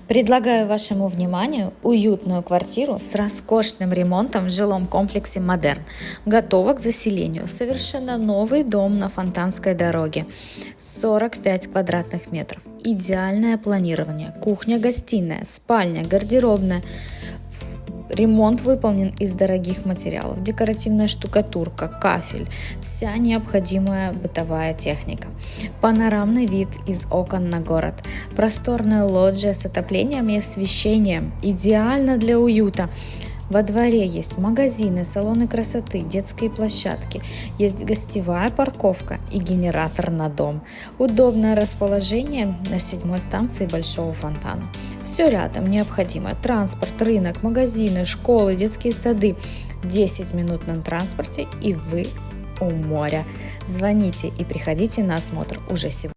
Предлагаю вашему вниманию уютную квартиру с роскошным ремонтом в жилом комплексе «Модерн». Готова к заселению. Совершенно новый дом на Фонтанской дороге. 45 квадратных метров. Идеальное планирование. Кухня-гостиная, спальня, гардеробная. Ремонт выполнен из дорогих материалов. Декоративная штукатурка, кафель, вся необходимая бытовая техника. Панорамный вид из окон на город. Просторная лоджия с отоплением и освещением. Идеально для уюта. Во дворе есть магазины, салоны красоты, детские площадки, есть гостевая парковка и генератор на дом. Удобное расположение на 7-й станции Большого фонтана. Все рядом необходимое: транспорт, рынок, магазины, школы, детские сады. 10 минут на транспорте и вы у моря. Звоните и приходите на осмотр уже сегодня.